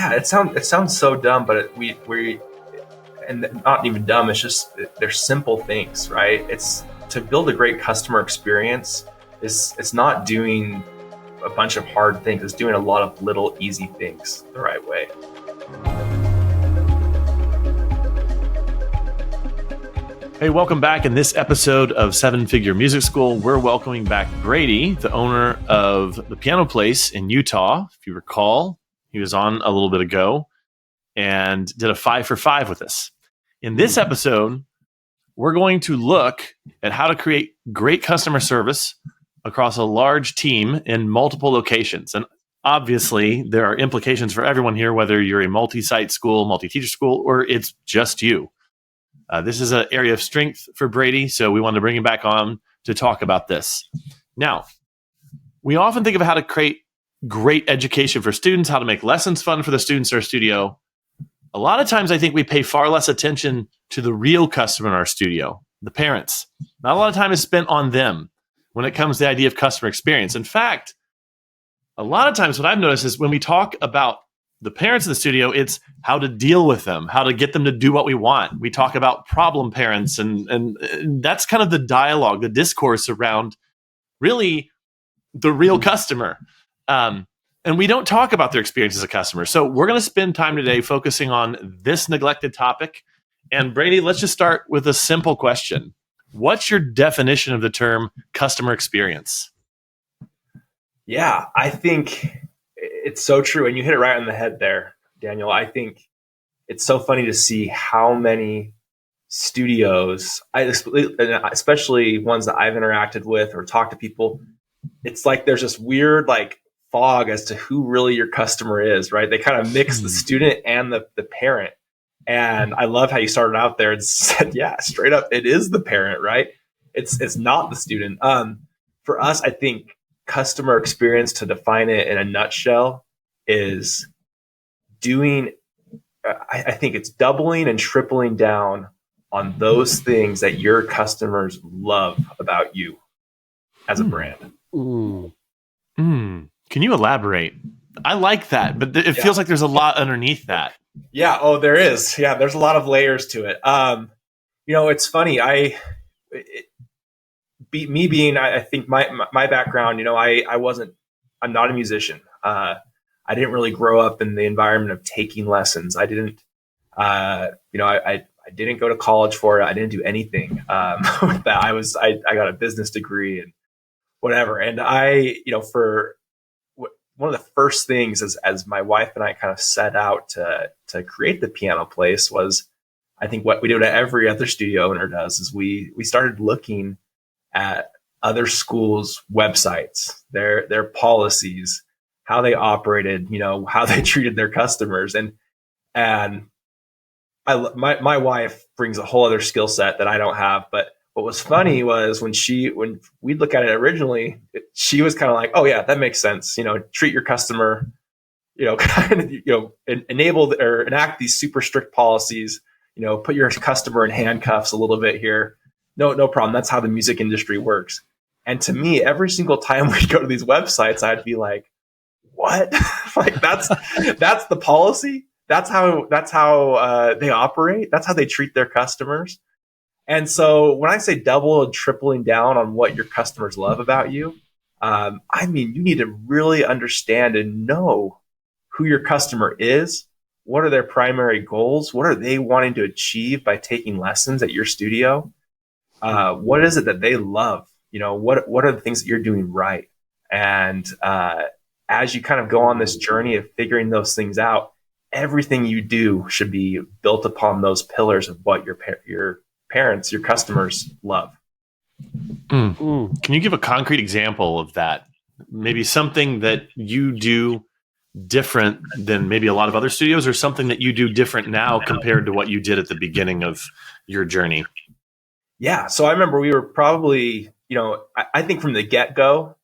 Yeah, it sounds so dumb, but we and not even dumb. It's just they're simple things, right? It's to build a great customer experience. It's not doing a bunch of hard things. It's doing a lot of little easy things the right way. Hey, welcome back. In this episode of Seven Figure Music School, we're welcoming back Brady, the owner of the Piano Place in Utah. If you recall, he was on a little bit ago and did a 5 for 5 with us. In this episode, we're going to look at how to create great customer service across a large team in multiple locations. And obviously, there are implications for everyone here, whether you're a multi-site school, multi-teacher school, or it's just you. This is an area of strength for Brady, so we wanted to bring him back on to talk about this. Now, we often think of how to create great education for students, how to make lessons fun for the students in our studio. A lot of times I think we pay far less attention to the real customer in our studio, the parents. Not a lot of time is spent on them when it comes to the idea of customer experience. In fact, a lot of times what I've noticed is when we talk about the parents in the studio, it's how to deal with them, how to get them to do what we want. We talk about problem parents, and that's kind of the dialogue, the discourse around really the real customer. And we don't talk about their experience as a customer. So we're going to spend time today focusing on this neglected topic. And Brady, let's just start with a simple question. What's your definition of the term customer experience? Yeah, I think it's so true. And you hit it right on the head there, Daniel. I think it's so funny to see how many studios, especially ones that I've interacted with or talked to people, it's like there's this weird fog as to who really your customer is, right? They kind of mix the student and the parent. And I love how you started out there and said, yeah, straight up, it is the parent, right? It's not the student. For us, I think customer experience, to define it in a nutshell, is doing, I think it's doubling and tripling down on those things that your customers love about you as a brand. Can you elaborate? I like that, but it feels like there's a lot underneath that. Yeah. Oh, there is. Yeah. There's a lot of layers to it. It's funny. I think my background, I'm not a musician. I didn't really grow up in the environment of taking lessons. I didn't, I didn't go to college for it. I didn't do anything with that. I got a business degree and whatever. And one of the first things as my wife and I kind of set out to create the Piano Place was, I think what we do to every other studio owner does is we started looking at other schools' websites, their policies, how they operated, how they treated their customers. And my wife brings a whole other skill set that I don't have. But what was funny was when we'd look at it originally, she was kind of like, oh yeah, that makes sense. Treat your customer, enable or enact these super strict policies, put your customer in handcuffs a little bit here. No problem. That's how the music industry works. And to me, every single time we go to these websites, I'd be like, what? That's the policy. That's how they operate. That's how they treat their customers. And so when I say double and tripling down on what your customers love about you, you need to really understand and know who your customer is. What are their primary goals? What are they wanting to achieve by taking lessons at your studio? What is it that they love? What are the things that you're doing right? And as you kind of go on this journey of figuring those things out, everything you do should be built upon those pillars of what your parents, your customers love. Can you give a concrete example of that? Maybe something that you do different than maybe a lot of other studios, or something that you do different now compared to what you did at the beginning of your journey? Yeah. So I remember we were probably, I think from the get-go,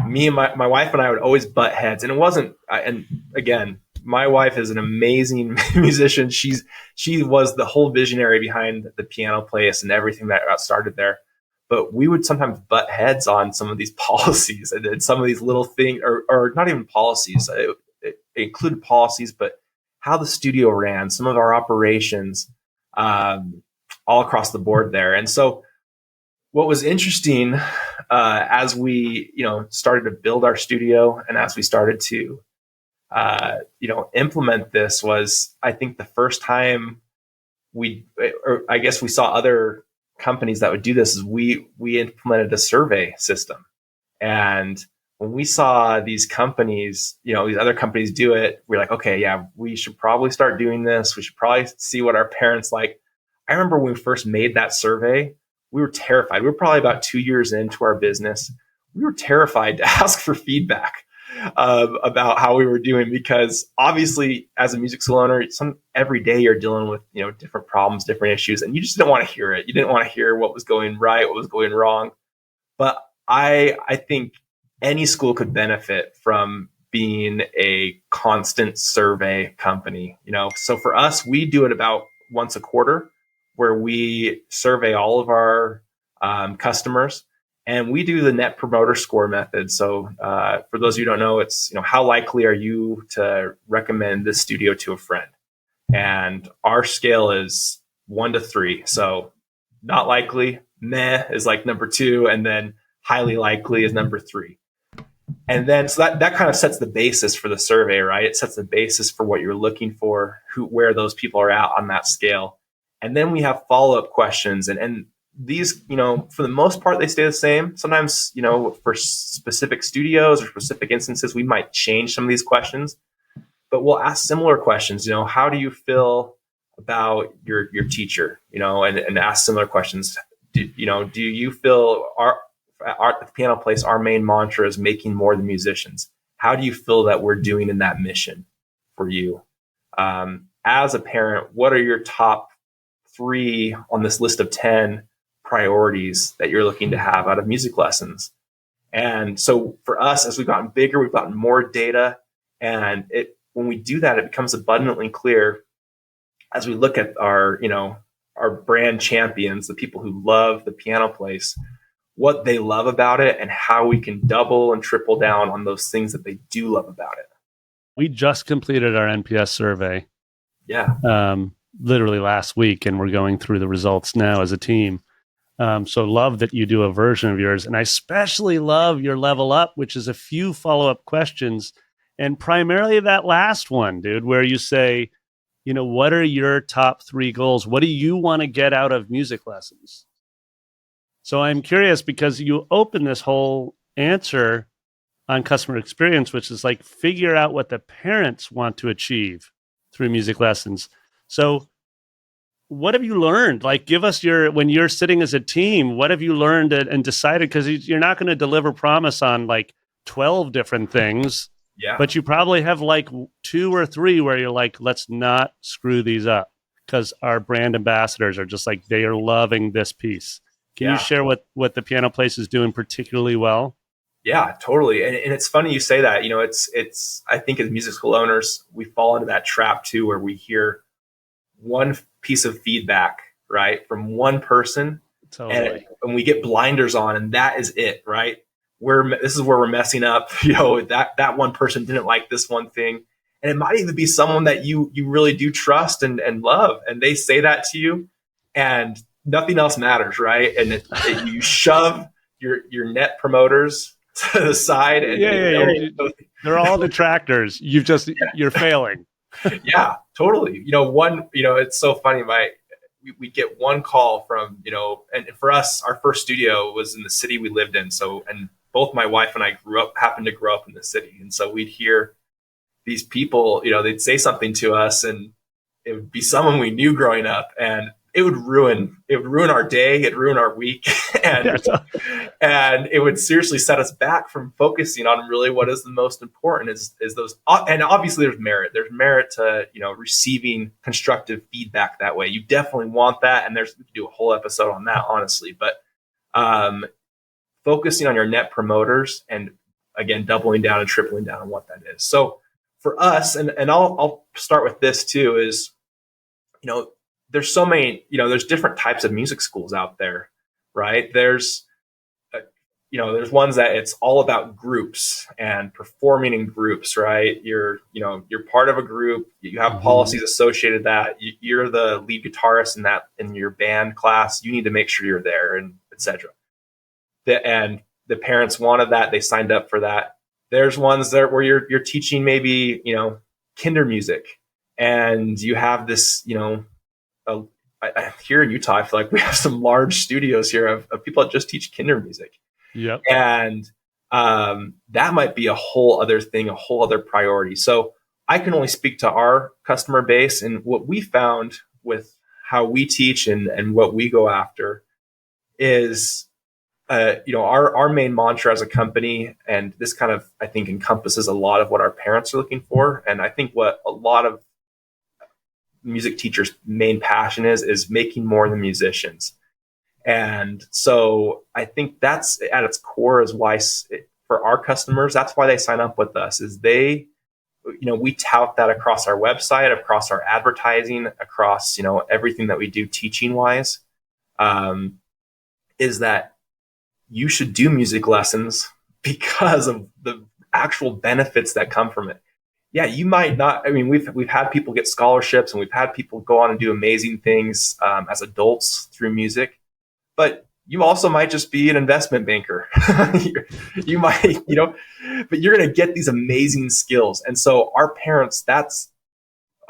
me and my wife and I would always butt heads. And it wasn't, and again, my wife is an amazing musician. She was the whole visionary behind the Piano Place and everything that got started there. But we would sometimes butt heads on some of these policies and some of these little things, or not even policies. It included policies, but how the studio ran, some of our operations, all across the board there. And so what was interesting as we, started to build our studio and as we started to, implement this was, I think the first time we saw other companies that would do this is we implemented a survey system. And when we saw these companies, these other companies do it, we're like, okay, yeah, we should probably start doing this. We should probably see what our parents like. I remember when we first made that survey, we were terrified. We were probably about 2 years into our business. We were terrified to ask for feedback about how we were doing, because obviously as a music school owner, every day you're dealing with, different problems, different issues, and you just didn't want to hear it. You didn't want to hear what was going right, what was going wrong. But I think any school could benefit from being a constant survey company. So for us, we do it about once a quarter, where we survey all of our customers, and we do the Net Promoter Score method. So for those of you who don't know, it's, how likely are you to recommend this studio to a friend? And our scale is 1 to 3. So not likely, meh is like number 2, and then highly likely is number 3. And then, so that kind of sets the basis for the survey, right? It sets the basis for what you're looking for, where those people are at on that scale. And then we have follow-up questions, and these, for the most part, they stay the same. Sometimes, for specific studios or specific instances, we might change some of these questions, but we'll ask similar questions. How do you feel about your teacher? And ask similar questions. Do you feel at the Piano Place, our main mantra is making more than musicians? How do you feel that we're doing in that mission for you? As a parent, what are your top 3 on this list of 10 priorities that you're looking to have out of music lessons? And so for us, as we've gotten bigger, we've gotten more data, and when we do that, it becomes abundantly clear as we look at our brand champions, the people who love the Piano Place, what they love about it and how we can double and triple down on those things that they do love about it. We just completed our NPS survey. Yeah. Literally last week, and we're going through the results now as a team. So love that you do a version of yours. And I especially love your level up, which is a few follow-up questions, and primarily that last one, dude, where you say, what are your top 3 goals? What do you want to get out of music lessons? So I'm curious, because you open this whole answer on customer experience, which is like figure out what the parents want to achieve through music lessons. So what have you learned? Like, give us when you're sitting as a team, what have you learned and decided? Because you're not going to deliver promise on like 12 different things. Yeah. But you probably have like 2 or 3 where you're like, let's not screw these up, because our brand ambassadors are just like, they are loving this piece. Can you share what the Piano Place is doing particularly well? Yeah, totally. And it's funny you say that. It's I think as music school owners, we fall into that trap too, where we hear one piece of feedback, right, from one person, totally, and we get blinders on, and that is it, right? This is where we're messing up. That one person didn't like this one thing, and it might even be someone that you really do trust and love, and they say that to you, and nothing else matters, right? And you shove your net promoters to the side, and they're all detractors. You're failing. Yeah, totally. It's so funny. We get one call from, and for us, our first studio was in the city we lived in. So, and both my wife and I happened to grow up in the city. And so we'd hear these people, they'd say something to us, and it would be someone we knew growing up, and it would ruin our day. It'd ruin our week. And it would seriously set us back from focusing on really what is the most important is those. And obviously there's merit to, receiving constructive feedback that way. You definitely want that. And we could do a whole episode on that, honestly, but, focusing on your net promoters and again, doubling down and tripling down on what that is. So for us, and I'll start with this too, is, there's so many, there's different types of music schools out there, right? There's, there's ones that it's all about groups and performing in groups, right? You're part of a group. You have policies associated that you're the lead guitarist in your band class. You need to make sure you're there, and etc. And the parents wanted that. They signed up for that. There's ones where you're teaching maybe, kinder music, and you have this, here in Utah, I feel like we have some large studios here of people that just teach kinder music. Yep. And that might be a whole other thing, a whole other priority. So I can only speak to our customer base, and what we found with how we teach and what we go after is, our main mantra as a company, and this kind of, I think, encompasses a lot of what our parents are looking for. And I think what a lot of music teachers' main passion is making more than musicians. And so I think that's at its core is why for our customers, that's why they sign up with us, is we tout that across our website, across our advertising, across, everything that we do teaching wise, is that you should do music lessons because of the actual benefits that come from it. Yeah, you might not. I mean, we've had people get scholarships, and we've had people go on and do amazing things as adults through music. But you also might just be an investment banker. You might, but you're going to get these amazing skills. And so our parents, that's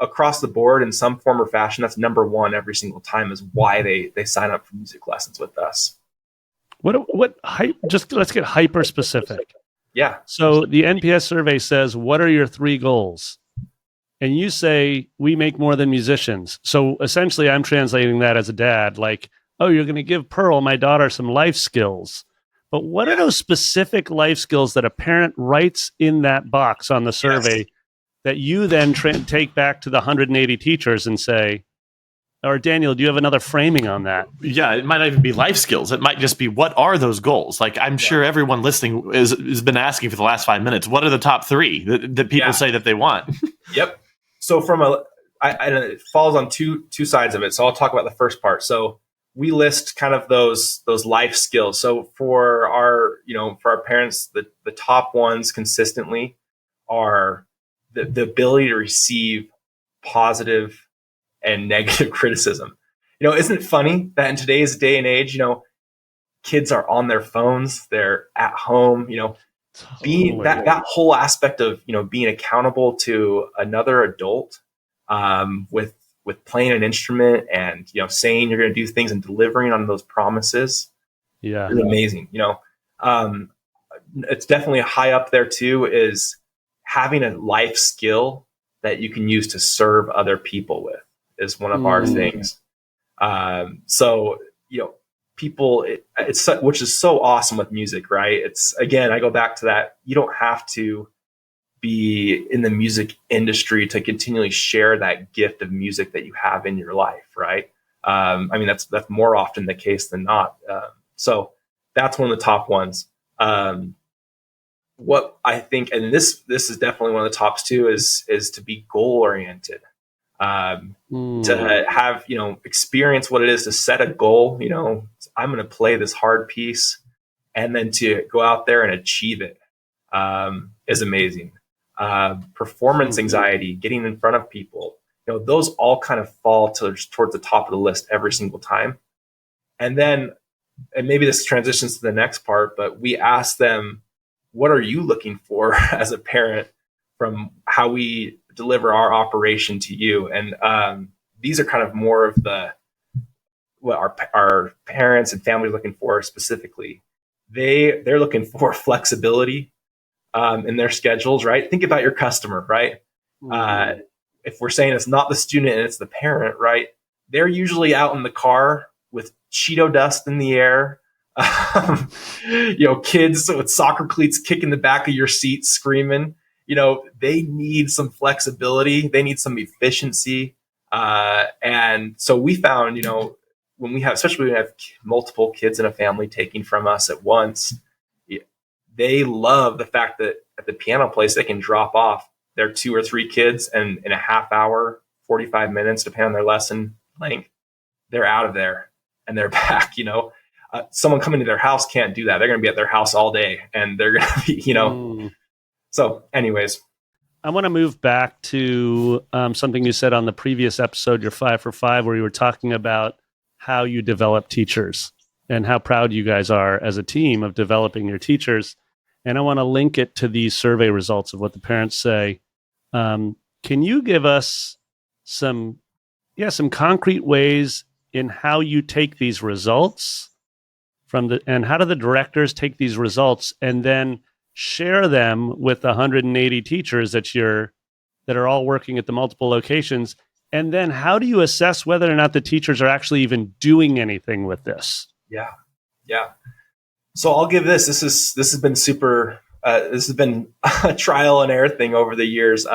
across the board in some form or fashion. That's number one every single time, is why they sign up for music lessons with us. Let's get hyper specific. Yeah. So the NPS survey says, what are your 3 goals? And you say, we make more than musicians. So essentially I'm translating that as a dad, like, oh, you're going to give Pearl, my daughter, some life skills. But what are those specific life skills that a parent writes in that box on the survey that you then take back to the 180 teachers and say, or Daniel, do you have another framing on that? Yeah, it might not even be life skills. It might just be, what are those goals? Like, I'm sure everyone listening has been asking for the last 5 minutes, what are the top 3 that people say that they want? Yep. So it falls on two sides of it. So I'll talk about the first part. So we list kind of those life skills. So for our parents, the top ones consistently are the ability to receive positive and negative criticism. Isn't it funny that in today's day and age, kids are on their phones, they're at home, being that whole aspect of, being accountable to another adult, with playing an instrument and, saying you're going to do things and delivering on those promises. Yeah. Is amazing. It's definitely high up there too, is having a life skill that you can use to serve other people with, is one of our things. So, people, it's which is so awesome with music, right? It's, again, I go back to that. You don't have to be in the music industry to continually share that gift of music that you have in your life, right? That's more often the case than not. So that's one of the top ones. What I think, and this is definitely one of the tops too, is to be goal oriented. To have, experience what it is to set a goal, I'm going to play this hard piece, and then to go out there and achieve it, is amazing. Performance anxiety, getting in front of people, those all kind of fall towards the top of the list every single time. And maybe this transitions to the next part, but we ask them, what are you looking for as a parent from how we deliver our operation to you? And these are kind of more of what our parents and families are looking for specifically. They're looking for flexibility in their schedules, right? Think about your customer, right? If we're saying it's not the student and it's the parent, right? They're usually out in the car with Cheeto dust in the air, kids with soccer cleats kicking the back of your seat, screaming. They need some flexibility. They need some efficiency. And so we found, especially when we have multiple kids in a family taking from us at once, they love the fact that at the piano place, they can drop off their 2 or 3 kids, and in a half hour, 45 minutes, depending on their lesson length, they're out of there and they're back, someone coming to their house can't do that. They're going to be at their house all day, and they're going to be, So anyways. I want to move back to something you said on the previous episode, your 5 for 5, where you were talking about how you develop teachers and how proud you guys are as a team of developing your teachers. And I want to link it to these survey results of what the parents say. Can you give us some concrete ways in how you take these results and how do the directors take these results and then share them with the 180 teachers that are all working at the multiple locations? And then how do you assess whether or not the teachers are actually even doing anything with this? Yeah. So I'll give this. This has been super. This has been a trial and error thing over the years.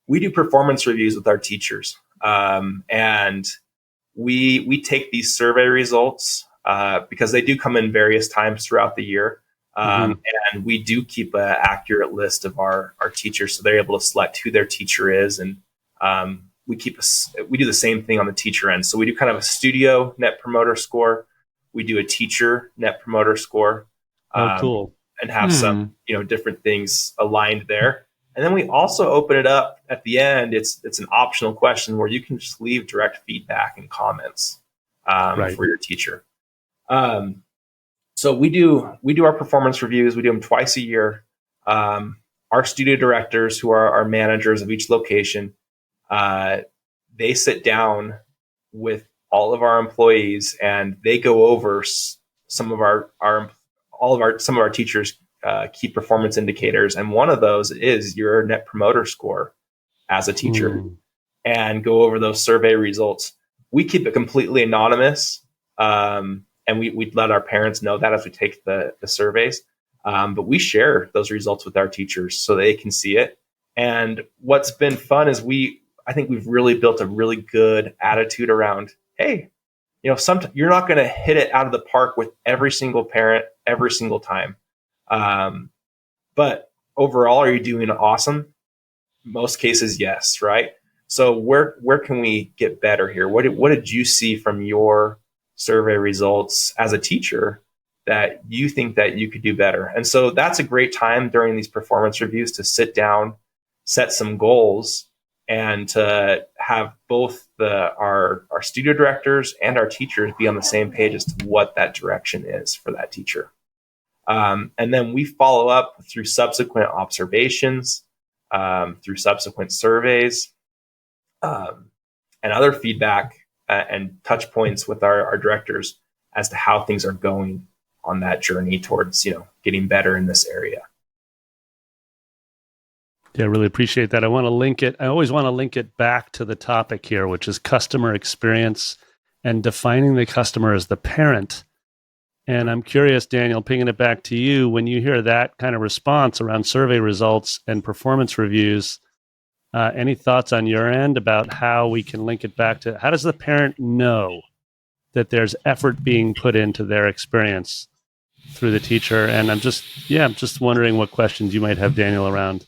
We do performance reviews with our teachers, and we take these survey results because they do come in various times throughout the year. And we do keep an accurate list of our teachers, so they're able to select who their teacher is. And we do the same thing on the teacher end. So we do kind of a studio net promoter score. We do a teacher net promoter score. Cool. And have some, different things aligned there. And then we also open it up at the end. It's an optional question where you can just leave direct feedback and comments for your teacher. So we do our performance reviews. We do them twice a year. Our studio directors, who are our managers of each location, they sit down with all of our employees and they go over some of our teachers' key performance indicators. And one of those is your net promoter score as a teacher, and go over those survey results. We keep it completely anonymous. And we let our parents know that as we take the surveys. But we share those results with our teachers so they can see it. And what's been fun is I think we've really built a really good attitude around, hey, you're not going to hit it out of the park with every single parent every single time. But overall, are you doing awesome? Most cases, yes, right? So where can we get better here? What did you see from your survey results as a teacher that you think that you could do better? And so that's a great time during these performance reviews to sit down, set some goals, and to have both our studio directors and our teachers be on the same page as to what that direction is for that teacher. And then we follow up through subsequent observations, through subsequent surveys, and other feedback and touch points with our directors as to how things are going on that journey towards, getting better in this area. Yeah, I really appreciate that. I always want to link it back to the topic here, which is customer experience and defining the customer as the parent. And I'm curious, Daniel, pinging it back to you, when you hear that kind of response around survey results and performance reviews, any thoughts on your end about how we can link it back to, how does the parent know that there's effort being put into their experience through the teacher? And I'm just wondering what questions you might have, Daniel, around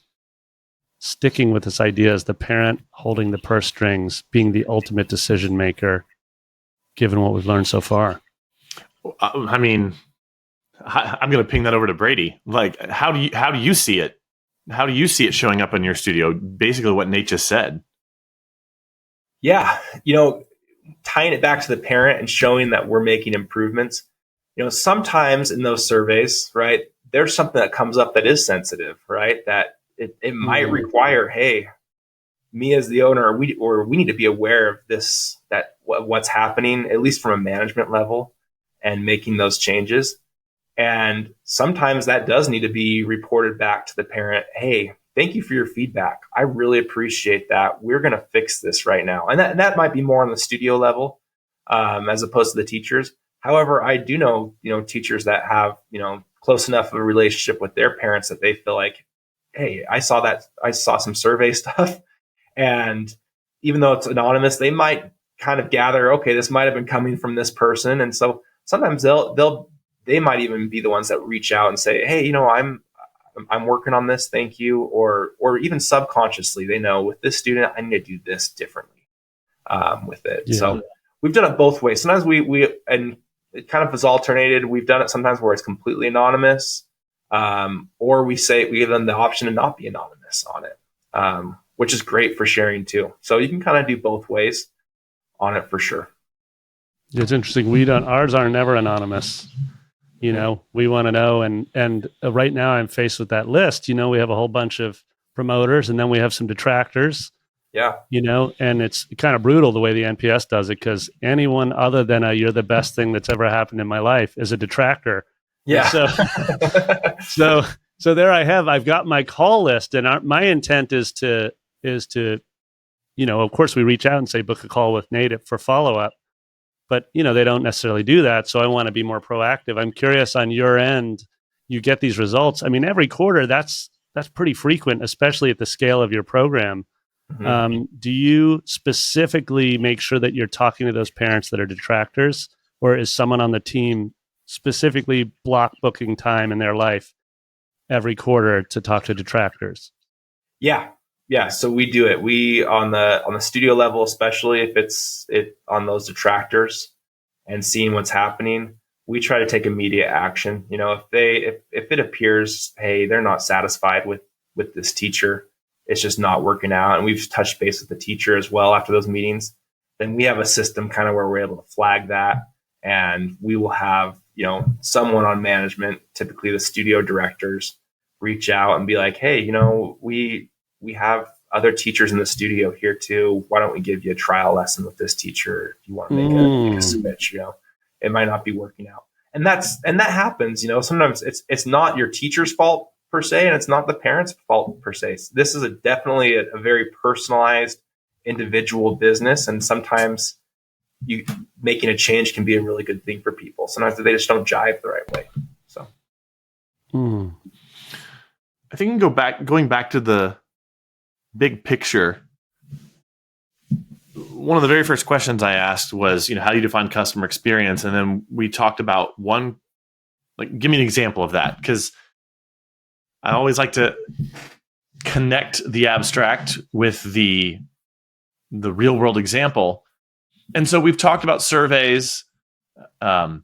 sticking with this idea as the parent holding the purse strings, being the ultimate decision maker, given what we've learned so far. I mean, I'm going to ping that over to Brady. Like, how do you see it? How do you see it showing up in your studio? Basically what Nate just said. Yeah. Tying it back to the parent and showing that we're making improvements. Sometimes in those surveys, right, there's something that comes up that is sensitive, right? That it might require, hey, me as the owner, we need to be aware of this, that what's happening, at least from a management level, and making those changes. And sometimes that does need to be reported back to the parent. Hey, thank you for your feedback. I really appreciate that. We're going to fix this right now. And that might be more on the studio level, as opposed to the teachers. However, I do know, teachers that have, close enough of a relationship with their parents that they feel like, hey, I saw some survey stuff. And even though it's anonymous, they might kind of gather, okay, this might have been coming from this person. And so sometimes they might even be the ones that reach out and say, hey, I'm working on this. Thank you. Or even subconsciously, they know with this student, I need to do this differently with it. Yeah. So we've done it both ways. Sometimes we and it kind of is alternated. We've done it sometimes where it's completely anonymous, or we give them the option to not be anonymous on it, which is great for sharing too. So you can kind of do both ways on it for sure. It's interesting. Ours are never anonymous. We want to know. And right now I'm faced with that list. We have a whole bunch of promoters, and then we have some detractors. Yeah. And it's kind of brutal the way the NPS does it, because anyone other than you're the best thing that's ever happened in my life is a detractor. Yeah. So there I've got my call list, and my intent is to, of course we reach out and say, book a call with Nate for follow-up, but they don't necessarily do that. So I want to be more proactive. I'm curious on your end, you get these results. I mean, every quarter that's pretty frequent, especially at the scale of your program. Mm-hmm. Do you specifically make sure that you're talking to those parents that are detractors, or is someone on the team specifically block booking time in their life every quarter to talk to detractors? Yeah. So we do it. We on the studio level, especially if it's on those detractors and seeing what's happening, we try to take immediate action. If it appears, hey, they're not satisfied with this teacher, it's just not working out, and we've touched base with the teacher as well after those meetings, then we have a system kind of where we're able to flag that, and we will have, someone on management, typically the studio directors, reach out and be like, hey, we have other teachers in the studio here too. Why don't we give you a trial lesson with this teacher if you want to make a switch? It might not be working out. And that happens, sometimes it's not your teacher's fault per se, and it's not the parents' fault per se. This is definitely a very personalized individual business. And sometimes making a change can be a really good thing for people. Sometimes they just don't jive the right way. So I think going back to the big picture, one of the very first questions I asked was, how do you define customer experience? And then we talked about give me an example of that, because I always like to connect the abstract with the real world example. And so we've talked about surveys, and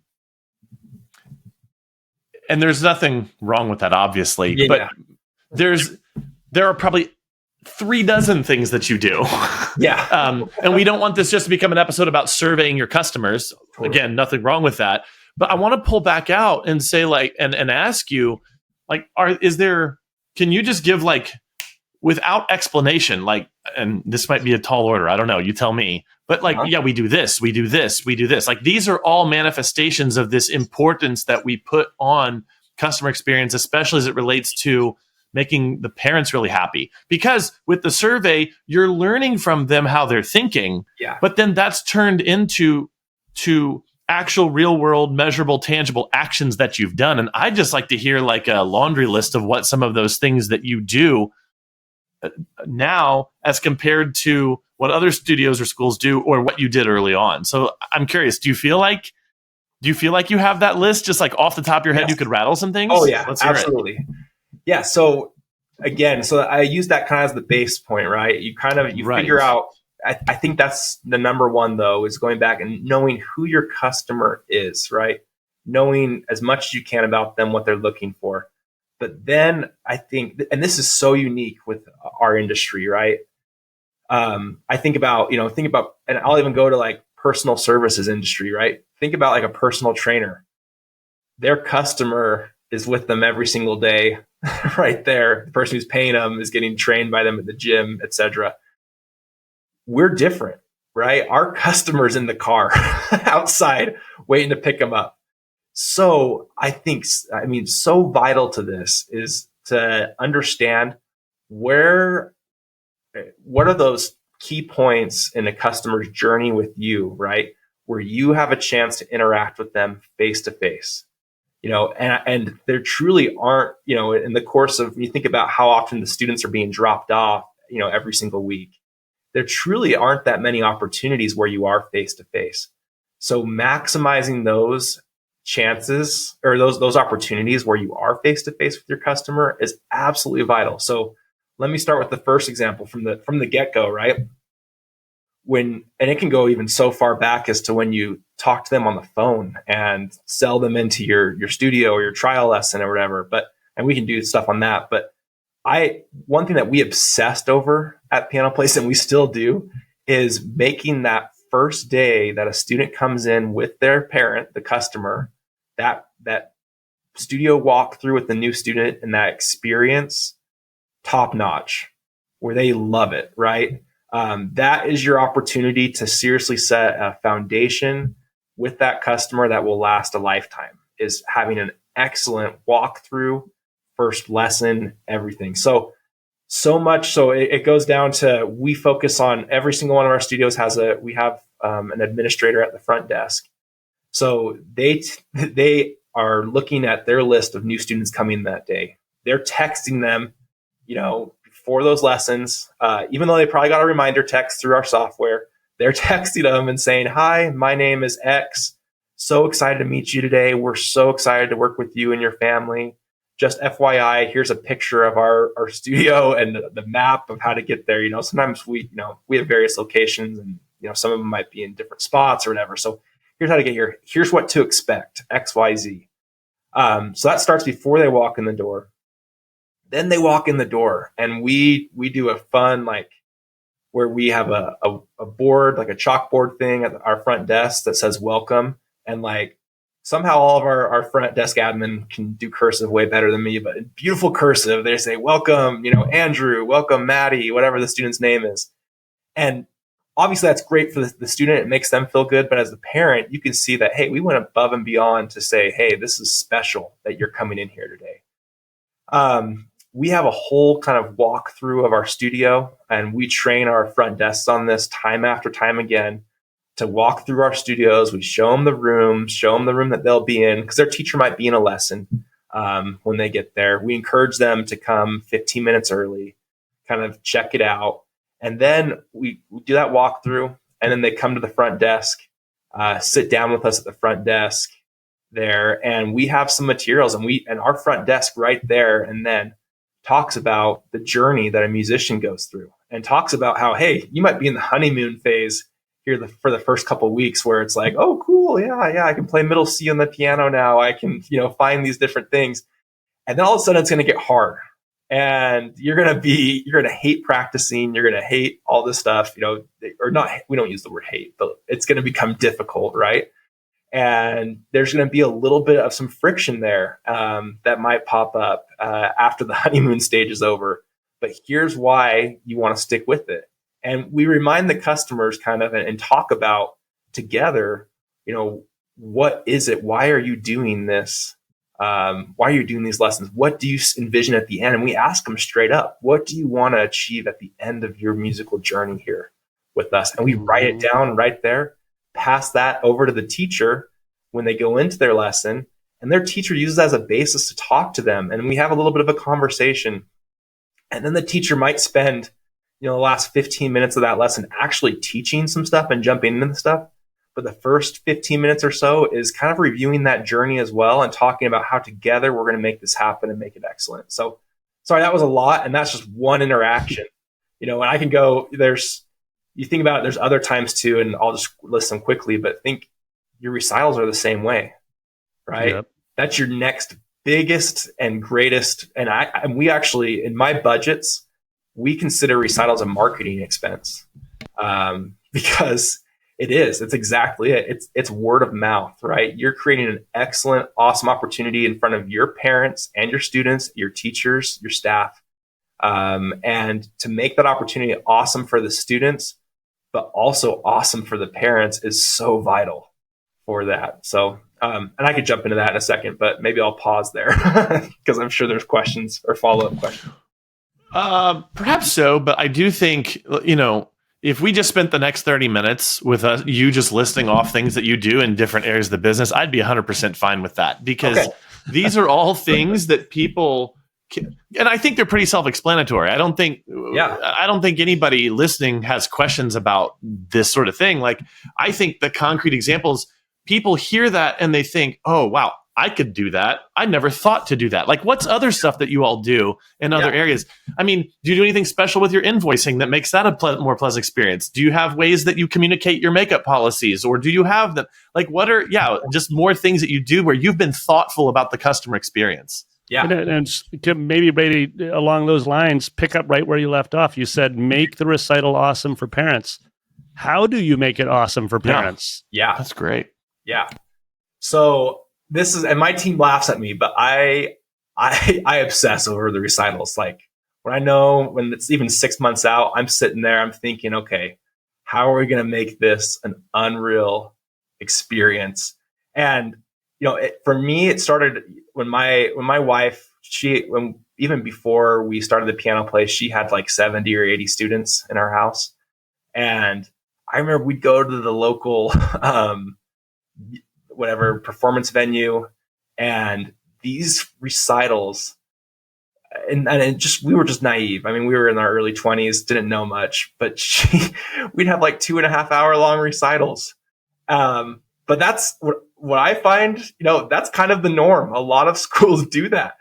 there's nothing wrong with that, obviously, but there are probably 36 things that you do. Yeah. And we don't want this just to become an episode about surveying your customers. Totally. Again, nothing wrong with that. But I want to pull back out and say, and ask you, can you just give without explanation, and this might be a tall order, I don't know, you tell me, but we do this, we do this, we do this. These are all manifestations of this importance that we put on customer experience, especially as it relates to making the parents really happy. Because with the survey, you're learning from them how they're thinking, but then that's turned into actual real world, measurable, tangible actions that you've done. And I just like to hear a laundry list of what some of those things that you do now as compared to what other studios or schools do, or what you did early on. So I'm curious, do you feel like you have that list just off the top of your head? Yes. You could rattle some things? Oh yeah, absolutely. Yeah. So again, I use that kind of as the base point, right? You figure out, I think that's the number one though, is going back and knowing who your customer is, right? Knowing as much as you can about them, what they're looking for. But then I think, and this is so unique with our industry, right? I think about, and I'll even go to personal services industry, right? Think about a personal trainer. Their customer is with them every single day, right there. The person who's paying them is getting trained by them at the gym, etc. We're different, right? Our customer's in the car outside waiting to pick them up. So so vital to this is to understand what are those key points in a customer's journey with you, right? Where you have a chance to interact with them face to face, and there truly aren't, in the course of, you think about how often the students are being dropped off, every single week, there truly aren't that many opportunities where you are face to face. So maximizing those chances, or those opportunities where you are face to face with your customer, is absolutely vital. So let me start with the first example from the get-go, right? And it can go even so far back as to when you talk to them on the phone and sell them into your studio or your trial lesson or whatever. And we can do stuff on that. But one thing that we obsessed over at Piano Place, and we still do, is making that first day that a student comes in with their parent, the customer, that studio walkthrough with the new student and that experience top notch, where they love it, right? That is your opportunity to seriously set a foundation with that customer that will last a lifetime, is having an excellent walkthrough, first lesson, everything. So much so it goes down to, we focus on every single one of our studios we have an administrator at the front desk. So they are looking at their list of new students coming that day. They're texting them, before those lessons, even though they probably got a reminder text through our software, they're texting them and saying, "Hi, my name is X. So excited to meet you today. We're so excited to work with you and your family. Just FYI, here's a picture of our studio and the map of how to get there." Sometimes we have various locations, and some of them might be in different spots or whatever. So here's how to get here. Here's what to expect, X, Y, Z. So that starts before they walk in the door. Then they walk in the door, and we do a fun, where we have a board, like a chalkboard thing at our front desk that says welcome. And somehow all of our front desk admin can do cursive way better than me, but in beautiful cursive, they say, "Welcome, Andrew, welcome, Maddie," whatever the student's name is. And obviously that's great for the student. It makes them feel good. But as the parent, you can see that, hey, we went above and beyond to say, hey, this is special that you're coming in here today. We have a whole kind of walkthrough of our studio, and we train our front desks on this time after time again to walk through our studios. We show them the room that they'll be in, because their teacher might be in a lesson when they get there. We encourage them to come 15 minutes early, kind of check it out. And then we do that walkthrough, and then they come to the front desk, sit down with us at the front desk there, and we have some materials, and our front desk right there and then talks about the journey that a musician goes through, and talks about how, hey, you might be in the honeymoon phase here for the first couple of weeks, where it's like, oh, cool, yeah, I can play middle C on the piano now. I can, find these different things, and then all of a sudden it's going to get hard, and you're going to hate practicing. You're going to hate all this stuff, or not. We don't use the word hate, but it's going to become difficult, right? And there's going to be a little bit of some friction there that might pop up after the honeymoon stage is over. But here's why you want to stick with it. And we remind the customers kind of and talk about together, what is it? Why are you doing this? Why are you doing these lessons? What do you envision at the end? And we ask them straight up, what do you want to achieve at the end of your musical journey here with us? And we write it down right there. Pass that over to the teacher when they go into their lesson, and their teacher uses that as a basis to talk to them. And we have a little bit of a conversation. And then the teacher might spend, the last 15 minutes of that lesson actually teaching some stuff and jumping into the stuff. But the first 15 minutes or so is kind of reviewing that journey as well, and talking about how together we're going to make this happen and make it excellent. So sorry, that was a lot. And that's just one interaction, and I can go, you think about it, there's other times too, and I'll just list them quickly, but think your recitals are the same way, right? Yep. That's your next biggest and greatest. And we actually, in my budgets, we consider recitals a marketing expense because it's exactly it. It's word of mouth, right? You're creating an excellent, awesome opportunity in front of your parents and your students, your teachers, your staff. And to make that opportunity awesome for the students, but also awesome for the parents, is so vital for that. So, and I could jump into that in a second, but maybe I'll pause there because I'm sure there's questions or follow-up questions. Perhaps so, but I do think, if we just spent the next 30 minutes with you just listing off things that you do in different areas of the business, I'd be 100% fine with that, because these are all things that people and I think they're pretty self-explanatory. I don't think anybody listening has questions about this sort of thing. I think the concrete examples, people hear that and they think, oh, wow, I could do that. I never thought to do that. Like, what's other stuff that you all do in other areas? I mean, do you do anything special with your invoicing that makes that a more pleasant experience? Do you have ways that you communicate your makeup policies, or do you have them? Like, what are, just more things that you do where you've been thoughtful about the customer experience? Yeah. And maybe, Brady, along those lines, pick up right where you left off. You said, make the recital awesome for parents. How do you make it awesome for parents? Yeah. That's great. Yeah. So this is, and my team laughs at me, but I obsess over the recitals. Like, when I know when it's even 6 months out, I'm sitting there, I'm thinking, okay, how are we going to make this an unreal experience? And, for me, it started when my wife, even before we started the piano place, she had like 70 or 80 students in our house. And I remember we'd go to the local, whatever performance venue, and these recitals, and we were just naive. I mean, we were in our early 20s, didn't know much, but we'd have like 2.5 hour long recitals. But that's what I find, that's kind of the norm. A lot of schools do that.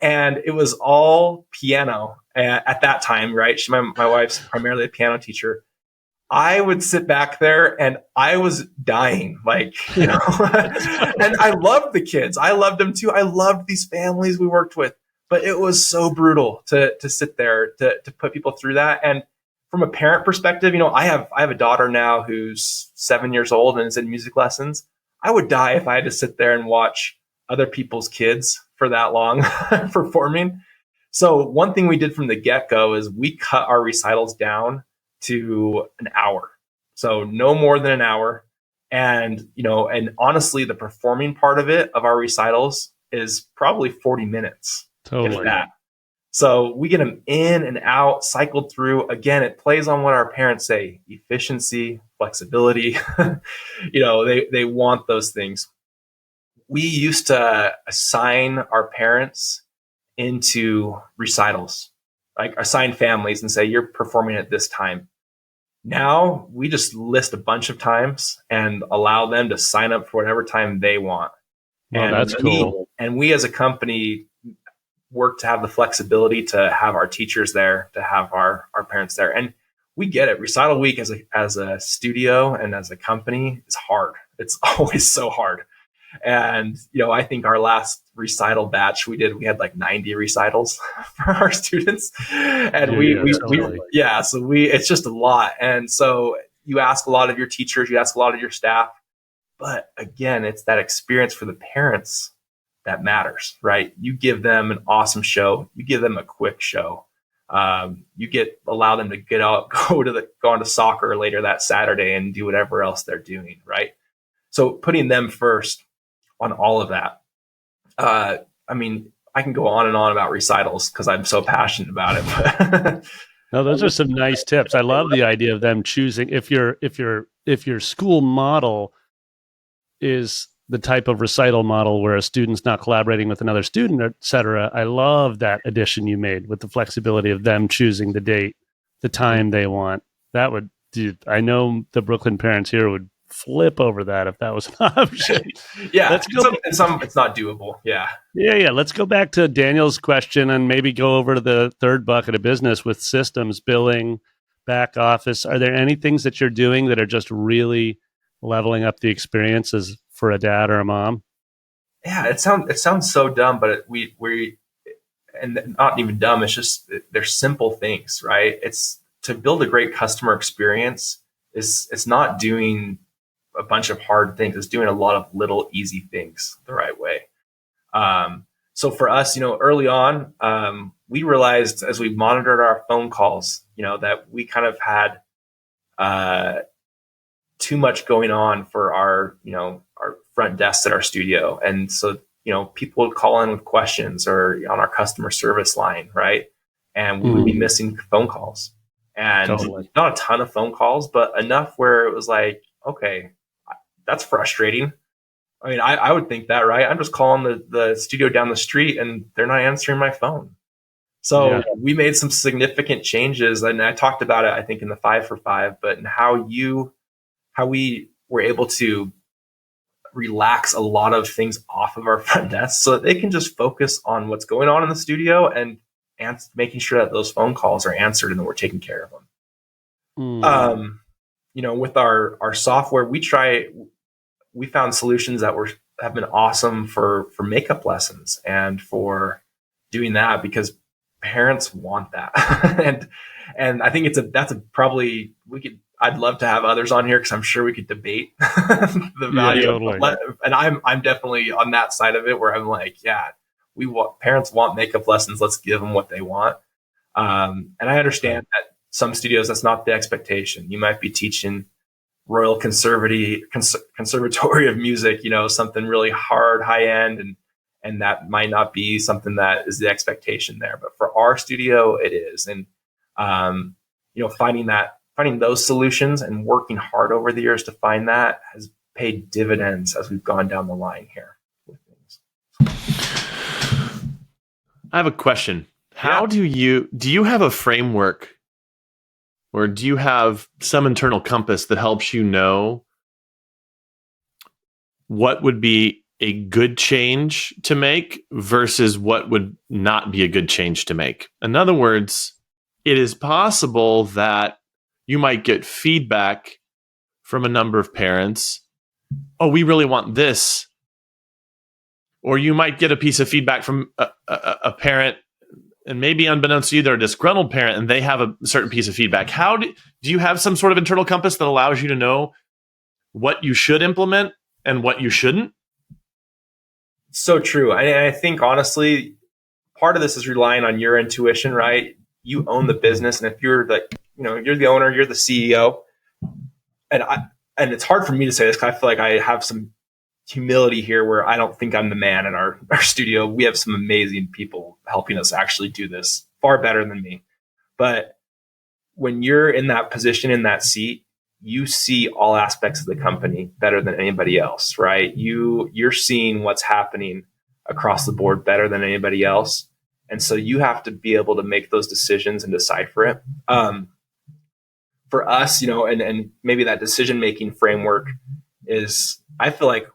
And it was all piano at that time, right? My wife's primarily a piano teacher. I would sit back there and I was dying, like, and I loved the kids. I loved them too. I loved these families we worked with, but it was so brutal to sit there, to put people through that. And from a parent perspective, I have a daughter now who's 7 years old and is in music lessons. I would die if I had to sit there and watch other people's kids for that long performing. So one thing we did from the get-go is we cut our recitals down to an hour. So no more than an hour. And, and honestly, the performing part of our recitals is probably 40 minutes. Totally. If that. So we get them in and out, cycled through. Again, it plays on what our parents say: efficiency, flexibility. They want those things. We used to assign our parents into recitals, like assign families and say, you're performing at this time. Now we just list a bunch of times and allow them to sign up for whatever time they want. Well, and that's cool. We as a company work to have the flexibility to have our teachers there, to have our parents there. And we get it. Recital week as a studio and as a company is hard. It's always so hard. And, I think our last recital batch we had like 90 recitals for our students. And it's just a lot. And so you ask a lot of your teachers, you ask a lot of your staff, but again, it's that experience for the parents that matters, right? You give them an awesome show. You give them a quick show. Allow them to get out, go on to soccer later that Saturday and do whatever else they're doing, right? So putting them first on all of that. I mean, I can go on and on about recitals because I'm so passionate about it. No, those are some nice tips. I love the idea of them choosing. If your school model is the type of recital model where a student's not collaborating with another student, et cetera, I love that addition you made with the flexibility of them choosing the date, the time they want. I know the Brooklyn parents here would flip over that if that was an option. Yeah, let's go. It's not doable. Yeah. Let's go back to Daniel's question and maybe go over to the third bucket of business with systems, billing, back office. Are there any things that you're doing that are just really leveling up the experiences for a dad or a mom? Yeah, it sounds so dumb, but we and not even dumb. It's just they're simple things, right? It's to build a great customer experience. It's not doing a bunch of hard things. It's doing a lot of little easy things the right way. So for us, early on, we realized as we monitored our phone calls, that we kind of had too much going on for our front desks at our studio. And so, people would call in with questions or on our customer service line, right? And we would be missing phone calls. And not a ton of phone calls, but enough where it was like, okay, that's frustrating. I mean, I would think that, right? I'm just calling the studio down the street and they're not answering my phone. So we made some significant changes, and I talked about it, I think, in the 5 for 5, but in how we were able to relax a lot of things off of our front desk so that they can just focus on what's going on in the studio and making sure that those phone calls are answered and that we're taking care of them. With our software, we found solutions that have been awesome for makeup lessons and for doing that because parents want that. and I think I'd love to have others on here because I'm sure we could debate the value of and I'm definitely on that side of it where I'm like, parents want makeup lessons. Let's give them what they want. And I understand that some studios, that's not the expectation. You might be teaching Royal Conservatory of Music, something really hard, high end, and that might not be something that is the expectation there. But for our studio, it is. And, finding those solutions and working hard over the years to find that has paid dividends as we've gone down the line here with things. I have a question. How do you have a framework or do you have some internal compass that helps you know what would be a good change to make versus what would not be a good change to make? In other words, it is possible that you might get feedback from a number of parents. Oh, we really want this. Or you might get a piece of feedback from a parent, and maybe unbeknownst to you, they're a disgruntled parent and they have a certain piece of feedback. How do you have some sort of internal compass that allows you to know what you should implement and what you shouldn't? So true. I think honestly, part of this is relying on your intuition, right? You own the business. And if you're you're the owner, you're the CEO. And it's hard for me to say this because I feel like I have some humility here where I don't think I'm the man in our studio. We have some amazing people helping us actually do this far better than me. But when you're in that position, in that seat, you see all aspects of the company better than anybody else, right? You're seeing what's happening across the board better than anybody else. And so you have to be able to make those decisions and decipher it. For us, and maybe that decision-making framework is, I feel like,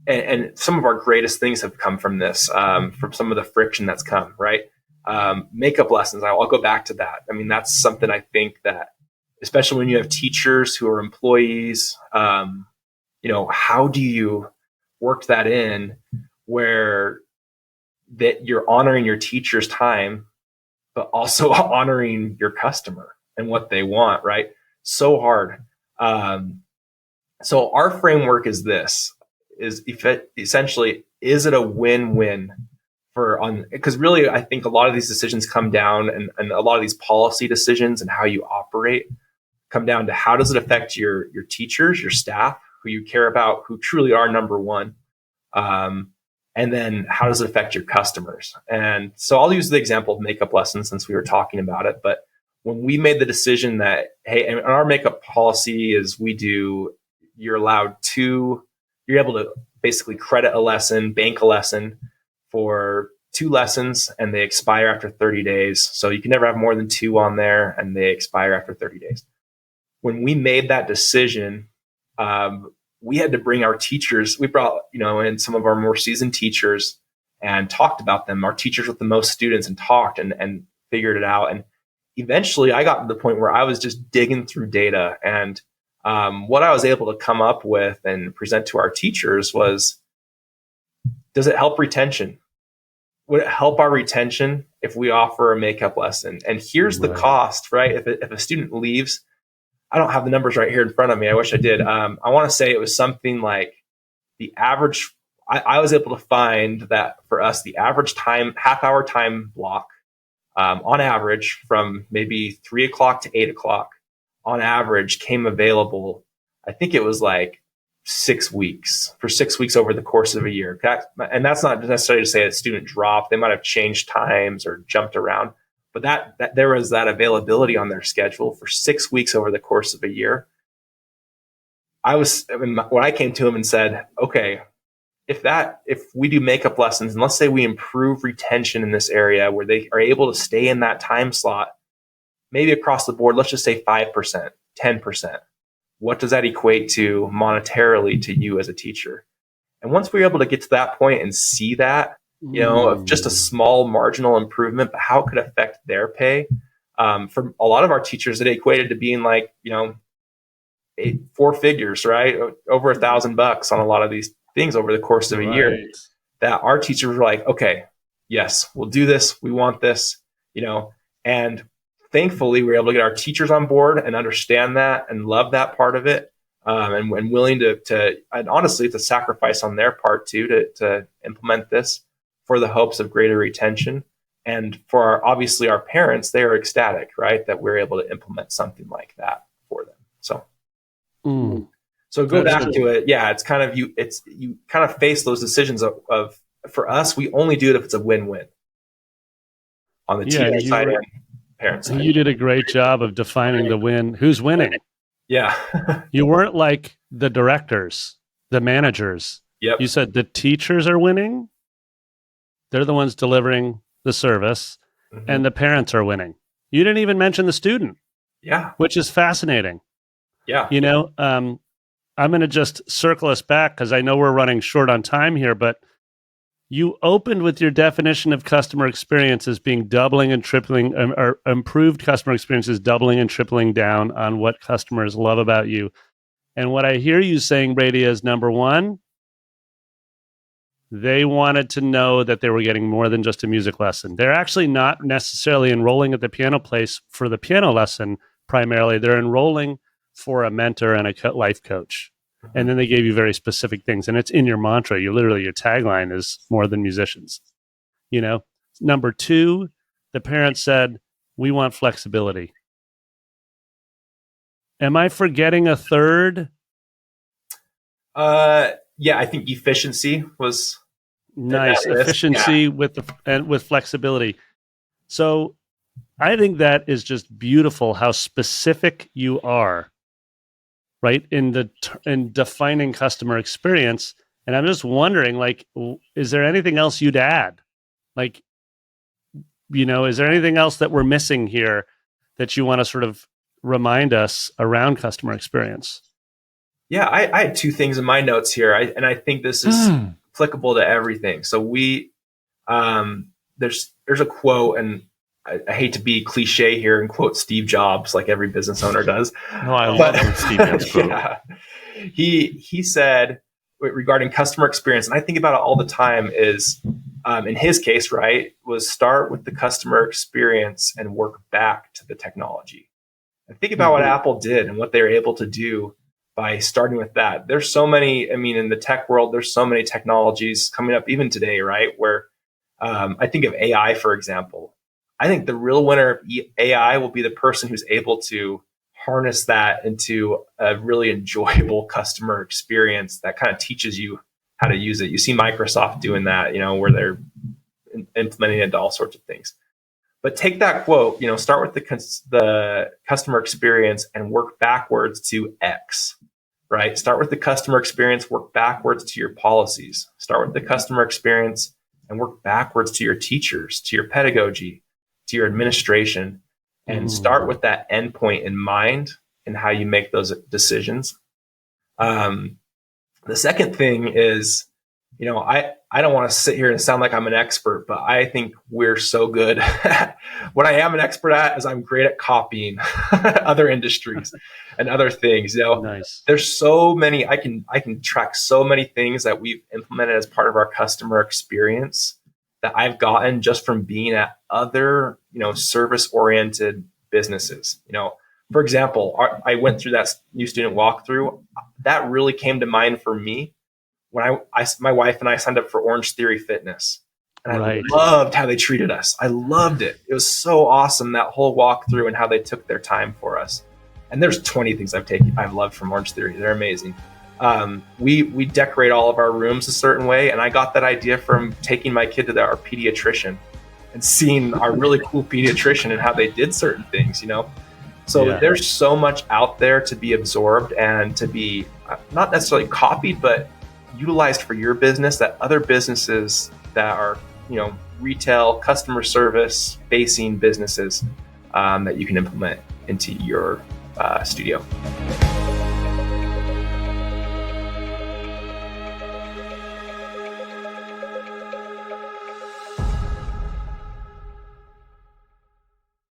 and some of our greatest things have come from this, from some of the friction that's come, right? Makeup lessons, I'll go back to that. I mean, that's something I think that, especially when you have teachers who are employees, how do you work that in where that you're honoring your teacher's time, but also honoring your customer and what they want, right? So hard. So our framework is this, essentially, is it a win-win because really, I think a lot of these decisions come down and a lot of these policy decisions and how you operate come down to how does it affect your teachers, your staff, who you care about, who truly are number one. And then how does it affect your customers? And so I'll use the example of makeup lessons since we were talking about it. But when we made the decision that, hey, and our makeup policy is you're able to basically credit a lesson, bank a lesson for 2 lessons, and they expire after 30 days. So you can never have more than 2 on there, and they expire after 30 days. When we made that decision, we had to bring our teachers. We brought, in some of our more seasoned teachers and talked about them, our teachers with the most students, and talked and figured it out. And eventually I got to the point where I was just digging through data. And what I was able to come up with and present to our teachers was, does it help retention? Would it help our retention if we offer a makeup lesson? And here's the cost, right? If a student leaves, I don't have the numbers right here in front of me. I wish I did. I want to say it was something like the average. I was able to find that for us, the average half-hour time block, on average, from maybe 3 o'clock to 8 o'clock, on average, came available. I think it was like 6 weeks, for 6 weeks over the course of a year. And that's not necessarily to say a student dropped. They might have changed times or jumped around. But that there was that availability on their schedule for 6 weeks over the course of a year. When I came to him and said, okay, if we do makeup lessons, and let's say we improve retention in this area where they are able to stay in that time slot, maybe across the board, let's just say 5%, 10%. What does that equate to monetarily to you as a teacher? And once we were able to get to that point and see that, of just a small marginal improvement, but how it could affect their pay, for a lot of our teachers, it equated to being like, 4 figures, right? Over $1,000 on a lot of these things over the course of a year, that our teachers were like, okay, yes, we'll do this. We want this, and thankfully we were able to get our teachers on board and understand that and love that part of it. And willing to, and honestly, to sacrifice on their part too, to implement this for the hopes of greater retention. And for obviously our parents, they are ecstatic, right, that we're able to implement something like that for them. So go back to it. Yeah, it's kind of you kind of face those decisions of for us, we only do it if it's a win-win on the teacher side and parent side. You did a great job of defining the win. Who's winning? Yeah. You weren't like the directors, the managers. Yep. You said the teachers are winning. They're the ones delivering the service, and the parents are winning. You didn't even mention the student. Yeah. Which is fascinating. Yeah. I'm going to just circle us back because I know we're running short on time here, but you opened with your definition of customer experience as being doubling and tripling, or improved customer experiences, doubling and tripling down on what customers love about you. And what I hear you saying, Brady, is number one, they wanted to know that they were getting more than just a music lesson. They're actually not necessarily enrolling at the piano place for the piano lesson primarily. They're enrolling for a mentor and a life coach. And then they gave you very specific things. And it's in your mantra. Your tagline is more than musicians. Number two, the parents said, we want flexibility. Am I forgetting a third? Yeah, I think efficiency was nice. Efficiency with flexibility. So I think that is just beautiful how specific you are, right, in defining customer experience. And I'm just wondering, is there anything else you'd add? Is there anything else that we're missing here that you want to sort of remind us around customer experience? Yeah, I had 2 things in my notes here, and I think this is applicable to everything. So there's a quote, and I hate to be cliche here and quote Steve Jobs like every business owner does. No, I love when Steve Jobs quote. Yeah. He said regarding customer experience, and I think about it all the time, is in his case, right, was start with the customer experience and work back to the technology. And think about what Apple did and what they were able to do by starting with that. There's so many, in the tech world, there's so many technologies coming up even today, right? Where I think of AI, for example. I think the real winner of AI will be the person who's able to harness that into a really enjoyable customer experience that kind of teaches you how to use it. You see Microsoft doing that, where they're implementing it into all sorts of things. But take that quote, start with the customer experience and work backwards to X, right? Start with the customer experience, work backwards to your policies. Start with the customer experience and work backwards to your teachers, to your pedagogy, to your administration, and start with that endpoint in mind and how you make those decisions. The second thing is, I don't want to sit here and sound like I'm an expert, but I think we're so good. What I am an expert at is I'm great at copying other industries and other things. Nice. There's so many, I can track so many things that we've implemented as part of our customer experience that I've gotten just from being at other, service-oriented businesses. For example, I went through that new student walkthrough. That really came to mind for me when my wife and I signed up for Orange Theory Fitness. And I loved how they treated us. I loved it. It was so awesome, that whole walkthrough and how they took their time for us. And there's 20 things I've loved from Orange Theory. They're amazing. We decorate all of our rooms a certain way. And I got that idea from taking my kid to our pediatrician and seeing our really cool pediatrician and how they did certain things, So there's so much out there to be absorbed and to be not necessarily copied, but utilized for your business, that other businesses that are, retail, customer service facing businesses that you can implement into your studio.